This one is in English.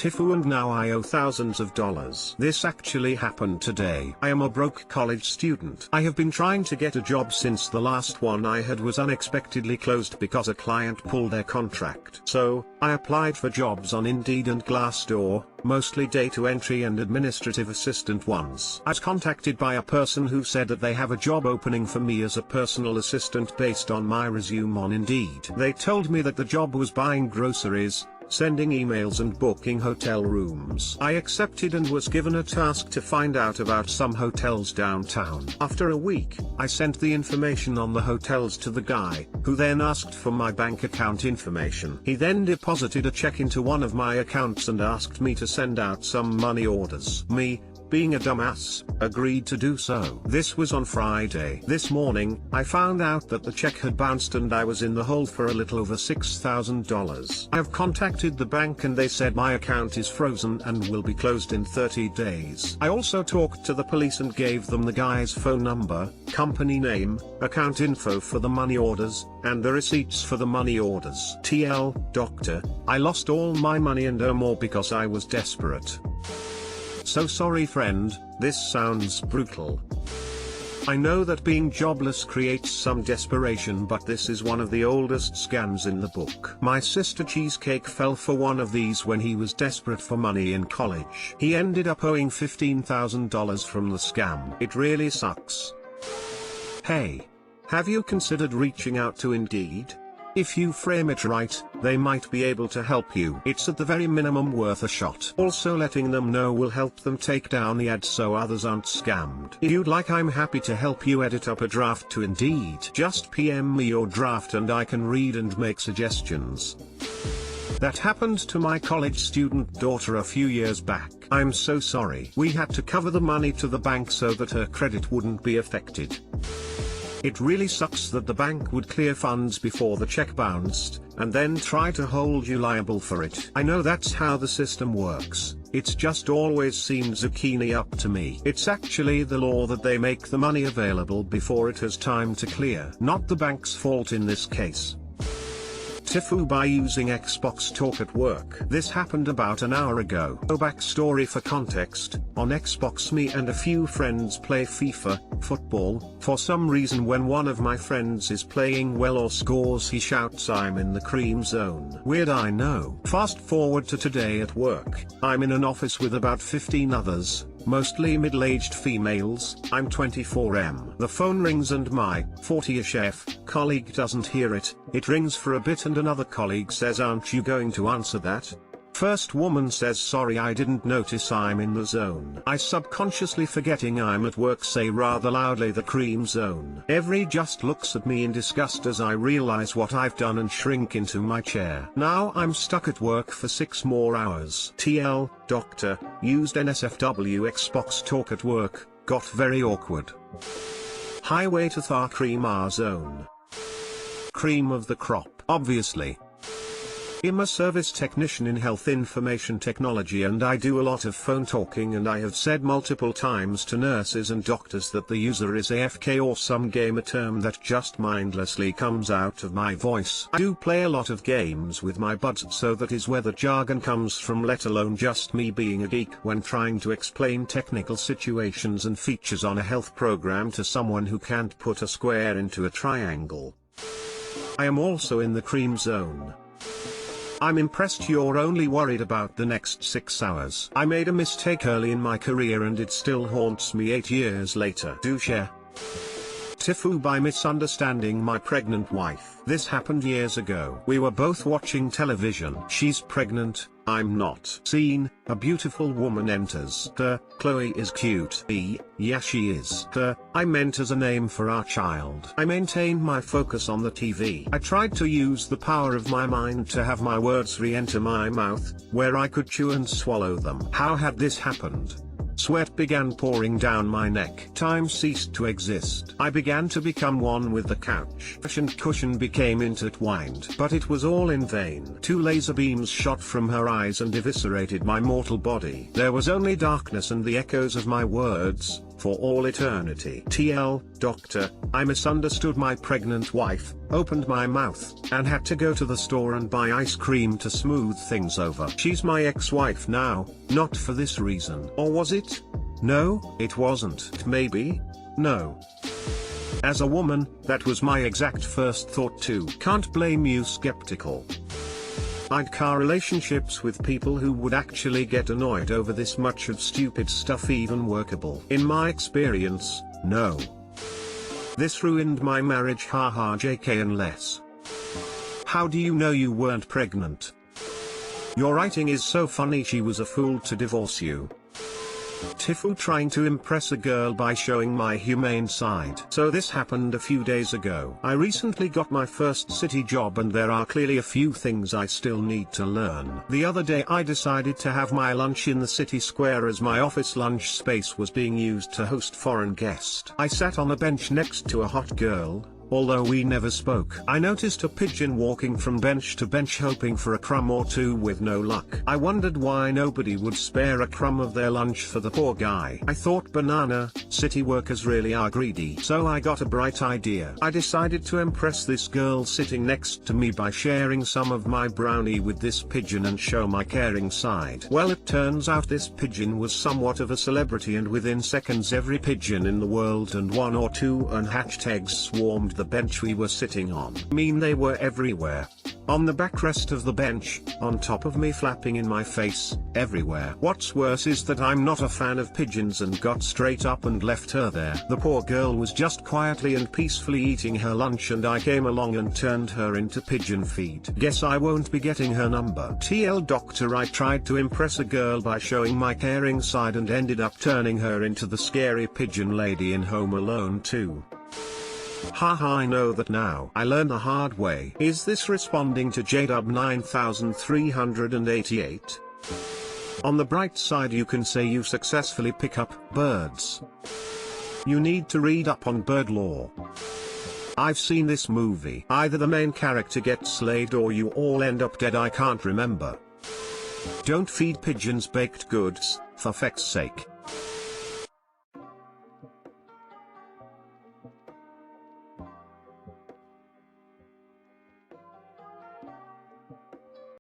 TIFU and now I owe thousands of dollars. This actually happened today. I am a broke college student. I have been trying to get a job since the last one I had was unexpectedly closed because a client pulled their contract. So, I applied for jobs on Indeed and Glassdoor, mostly data entry and administrative assistant ones. I was contacted by a person who said that they have a job opening for me as a personal assistant based on my resume on Indeed. They told me that the job was buying groceries, sending emails and booking hotel rooms. I accepted and was given a task to find out about some hotels downtown. After a week, I sent the information on the hotels to the guy, who then asked for my bank account information. He then deposited a check into one of my accounts and asked me to send out some money orders. Me, being a dumbass, agreed to do so. This was on Friday. This morning, I found out that the check had bounced and I was in the hole for a little over $6,000. I have contacted the bank and they said my account is frozen and will be closed in 30 days. I also talked to the police and gave them the guy's phone number, company name, account info for the money orders, and the receipts for the money orders. TL, doctor, I lost all my money and owe more because I was desperate. So sorry friend, this sounds brutal. I know that being jobless creates some desperation, but this is one of the oldest scams in the book. My sister Cheesecake fell for one of these when he was desperate for money in college. He ended up owing $15,000 from the scam. It really sucks. Hey, have you considered reaching out to Indeed? If you frame it right, they might be able to help you. It's at the very minimum worth a shot. Also letting them know will help them take down the ad so others aren't scammed. If you'd like, I'm happy to help you edit up a draft to Indeed. Just PM me your draft and I can read and make suggestions. That happened to my college student daughter a few years back. I'm so sorry. We had to cover the money to the bank so that her credit wouldn't be affected. It really sucks that the bank would clear funds before the check bounced, and then try to hold you liable for it. I know that's how the system works, it's just always seemed zucchini up to me. It's actually the law that they make the money available before it has time to clear. Not the bank's fault in this case. TIFU by using Xbox Talk at work. This happened about an hour ago. No backstory for context. On Xbox, me and a few friends play FIFA, football. For some reason when one of my friends is playing well or scores, he shouts, "I'm in the cream zone." Weird, I know. Fast forward to today at work. I'm in an office with about 15 others, mostly middle-aged females. I'm 24M. The phone rings and my 40-ish colleague doesn't hear it. It rings for a bit and another colleague says, "Aren't you going to answer that?" First woman says, "Sorry, I didn't notice I'm in the zone." I subconsciously forgetting I'm at work say rather loudly, "The cream zone." Every just looks at me in disgust as I realize what I've done and shrink into my chair. Now I'm stuck at work for 6 more hours. TL, doctor, used NSFW Xbox Talk at work, got very awkward. Highway to Thar Cream R zone. Cream of the crop, obviously. I'm a service technician in health information technology and I do a lot of phone talking, and I have said multiple times to nurses and doctors that the user is AFK or some gamer term that just mindlessly comes out of my voice. I do play a lot of games with my buds, so that is where the jargon comes from, let alone just me being a geek when trying to explain technical situations and features on a health program to someone who can't put a square into a triangle. I am also in the cream zone. I'm impressed you're only worried about the next 6 hours. I made a mistake early in my career and it still haunts me 8 years later. Do share. TIFU by Misunderstanding my pregnant wife. This happened years ago. We were both watching television. She's pregnant, I'm not. Scene, a beautiful woman enters. Chloe is cute. Yeah, she is. I meant as a name for our child. I maintained my focus on the TV. I tried to use the power of my mind to have my words re-enter my mouth, where I could chew and swallow them. How had this happened? Sweat began pouring down my neck. Time ceased to exist. I began to become one with the couch. Couch and cushion became intertwined. But it was all in vain. 2 laser beams shot from her eyes and eviscerated my mortal body. There was only darkness and the echoes of my words, for all eternity. TL, doctor, I misunderstood my pregnant wife, opened my mouth, and had to go to the store and buy ice cream to smooth things over. She's my ex-wife now, not for this reason. Or was it? No, it wasn't. Maybe? No. As a woman, that was my exact first thought too. Can't blame you, skeptical. I'd car relationships with people who would actually get annoyed over this much of stupid stuff even workable. In my experience, no. This ruined my marriage, haha JK unless. How do you know you weren't pregnant? Your writing is so funny. She was a fool to divorce you. TIFU, trying to impress a girl by showing my humane side. So this happened a few days ago. I recently got my first city job and there are clearly a few things I still need to learn. The other day I decided to have my lunch in the city square as my office lunch space was being used to host foreign guests. I sat on a bench next to a hot girl. Although we never spoke. I noticed a pigeon walking from bench to bench hoping for a crumb or two with no luck. I wondered why nobody would spare a crumb of their lunch for the poor guy. I thought, banana, city workers really are greedy. So I got a bright idea. I decided to impress this girl sitting next to me by sharing some of my brownie with this pigeon and show my caring side. Well, it turns out this pigeon was somewhat of a celebrity, and within seconds every pigeon in the world and one or two unhatched eggs swarmed the bench we were sitting on. They were everywhere. On the backrest of the bench, on top of me, flapping in my face, everywhere. What's worse is that I'm not a fan of pigeons and got straight up and left her there. The poor girl was just quietly and peacefully eating her lunch and I came along and turned her into pigeon feed. Guess I won't be getting her number. TL, doctor, I tried to impress a girl by showing my caring side and ended up turning her into the scary pigeon lady in Home Alone 2. Haha, I know that now. I learned the hard way. Is this responding to JDub 9388? On the bright side, you can say you successfully pick up birds. You need to read up on bird law. I've seen this movie. Either the main character gets slayed or you all end up dead. I can't remember. Don't feed pigeons baked goods, for feck's sake.